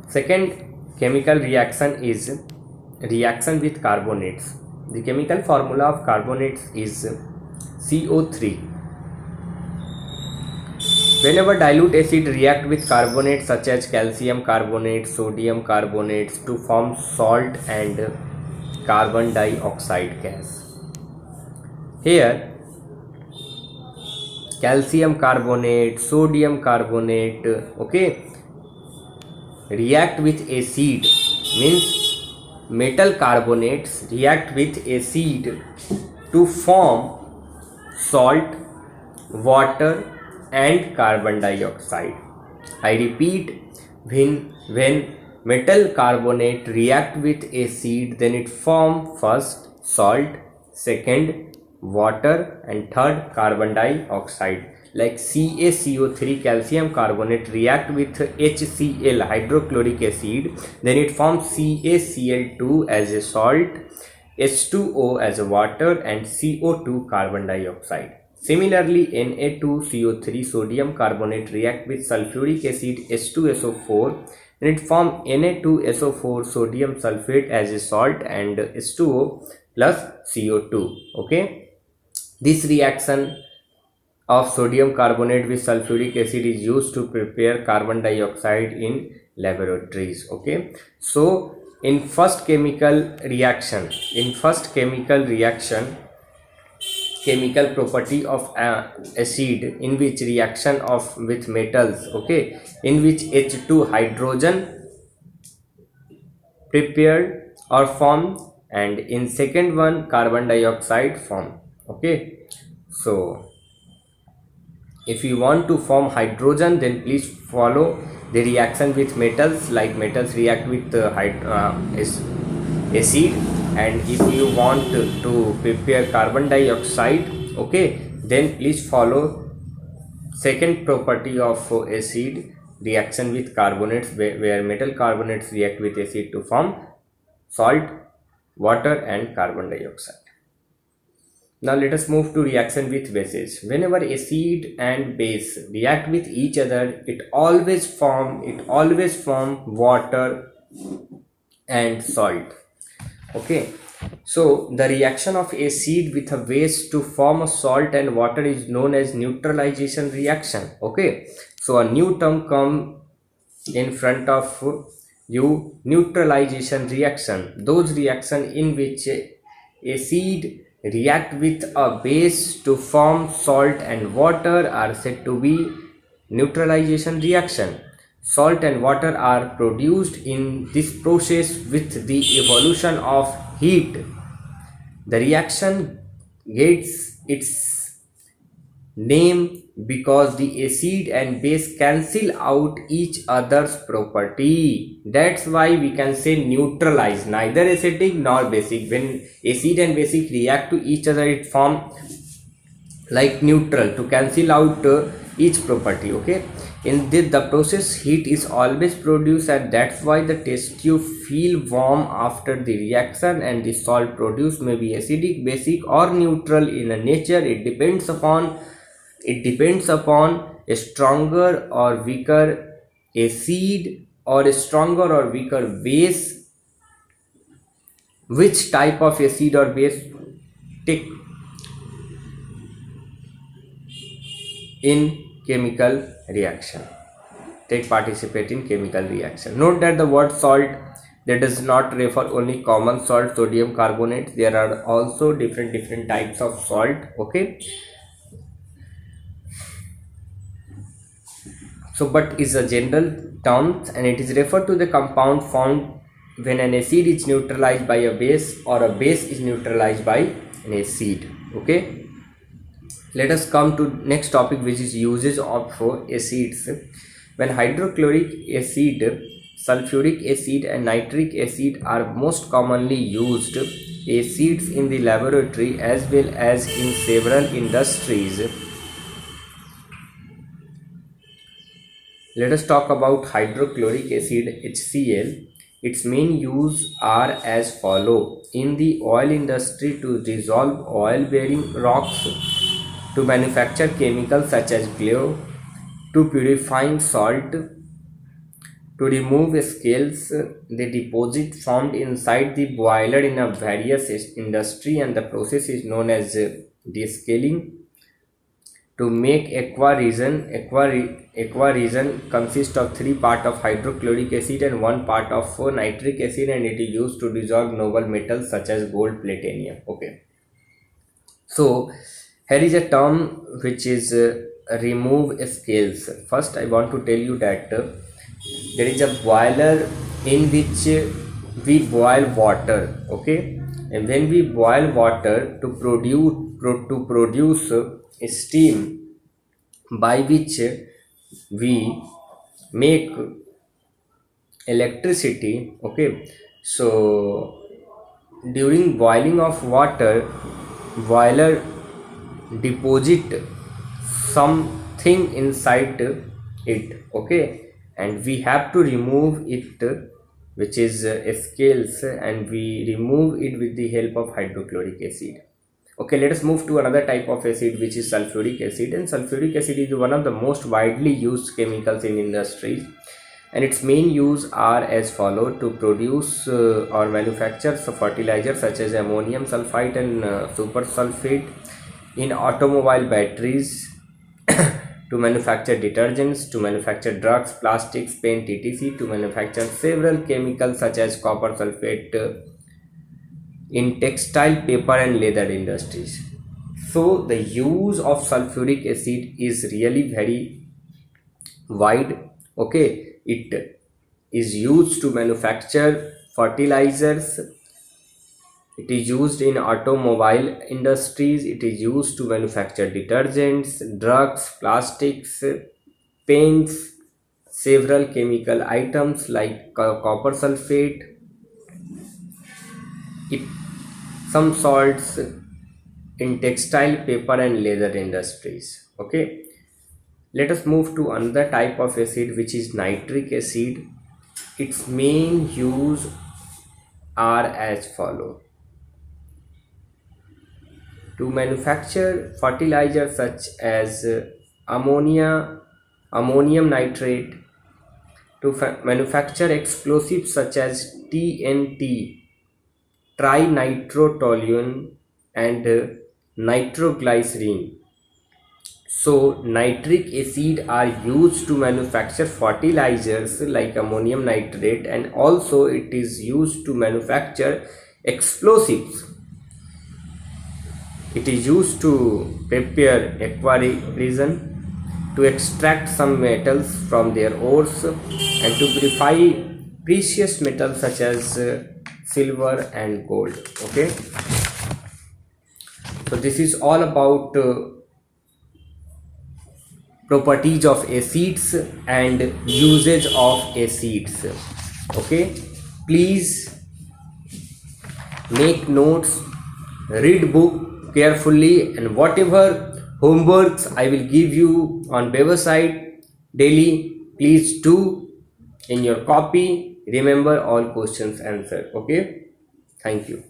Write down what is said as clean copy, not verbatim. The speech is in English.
Second chemical reaction is reaction with carbonates. The chemical formula of carbonates is CO3. Whenever dilute acid react with carbonates such as calcium carbonate, sodium carbonates to form salt and carbon dioxide gas. Here calcium carbonate, sodium carbonate, okay, react with acid, means metal carbonates react with acid to form salt, water and carbon dioxide. I repeat, when metal carbonate react with acid, then it form first salt, second water and third carbon dioxide. Like CaCO3 calcium carbonate react with HCl hydrochloric acid, then it forms CaCl2 as a salt, H2O as a water and CO2 carbon dioxide. Similarly, Na2CO3 sodium carbonate react with sulfuric acid H2SO4, then it forms Na2SO4 sodium sulfate as a salt and H2O plus CO2. Okay, this reaction of sodium carbonate with sulfuric acid is used to prepare carbon dioxide in laboratories. Okay, so in first chemical reaction, chemical property of acid in which reaction of with metals, okay, in which H2 hydrogen prepared or formed, and in second one carbon dioxide formed. Okay, so if you want to form hydrogen, then please follow the reaction with metals, like metals react with acid, and if you want to prepare carbon dioxide, okay, then please follow second property of acid, reaction with carbonates, where metal carbonates react with acid to form salt, water and carbon dioxide. Now let us move to reaction with bases. Whenever acid and base react with each other, it always form water and salt. Okay, so the reaction of acid with a base to form a salt and water is known as neutralization reaction. Okay, so a new term come in front of you, neutralization reaction. Those reaction in which acid react with a base to form salt and water are said to be neutralization reaction. Salt and water are produced in this process with the evolution of heat. The reaction gets its name because the acid and base cancel out each other's property. That's why we can say neutralize, neither acidic nor basic. When acid and basic react to each other, it form like neutral to cancel out each property. Okay, in this the process heat is always produced, and that's why the test tube feel warm after the reaction, and the salt produced may be acidic, basic or neutral in a nature. It depends upon a stronger or weaker acid or a stronger or weaker base, which type of acid or base take in chemical reaction, participate in chemical reaction. Note that the word salt, that does not refer only common salt, sodium carbonate. There are also different types of salt. Okay, so but is a general term, and it is referred to the compound formed when an acid is neutralized by a base or a base is neutralized by an acid. Okay, let us come to next topic, which is uses of acids. When hydrochloric acid, sulfuric acid and nitric acid are most commonly used acids in the laboratory as well as in several industries. Let us talk about hydrochloric acid, HCl. Its main use are as follow: in the oil industry to dissolve oil bearing rocks, to manufacture chemicals such as glue, to purifying salt, To remove scales, the deposit formed inside the boiler in a various industry, and the process is known as descaling. To make aqua resin consists of 3 parts of hydrochloric acid and 1 part of nitric acid, and it is used to dissolve noble metals such as gold, platinum. Okay, so here is a term which is remove scales. First, I want to tell you that there is a boiler in which we boil water. Okay, and when we boil water to produce steam, by which we make electricity. Okay, so during boiling of water, boiler deposit something inside it. Okay, and we have to remove it, which is scales, and we remove it with the help of hydrochloric acid. Okay, let us move to another type of acid, which is sulfuric acid. And sulfuric acid is one of the most widely used chemicals in industries, and its main use are as follow: to produce or manufacture fertilizers such as ammonium sulfate and super sulfate, in automobile batteries, to manufacture detergents, to manufacture drugs, plastics, paint, etc., to manufacture several chemicals such as copper sulfate, in textile, paper and leather industries. So the use of sulfuric acid is really very wide. Okay, it is used to manufacture fertilizers, it is used in automobile industries, it is used to manufacture detergents, drugs, plastics, paints, several chemical items like copper sulfate, some salts, in textile, paper and leather industries. Okay, let us move to another type of acid, which is nitric acid. Its main use are as follow: to manufacture fertilizers such as ammonium nitrate, to manufacture explosives such as TNT, trinitrotoluene and nitroglycerin. So nitric acid are used to manufacture fertilizers like ammonium nitrate, and also it is used to manufacture explosives. It is used to prepare aqua resin, to extract some metals from their ores, and to purify precious metals such as silver and gold. Okay, so this is all about properties of acids and usage of acids. Okay, please make notes, read book carefully, and whatever homeworks I will give you on website daily, please do in your copy. Remember all questions answered. Okay, thank you.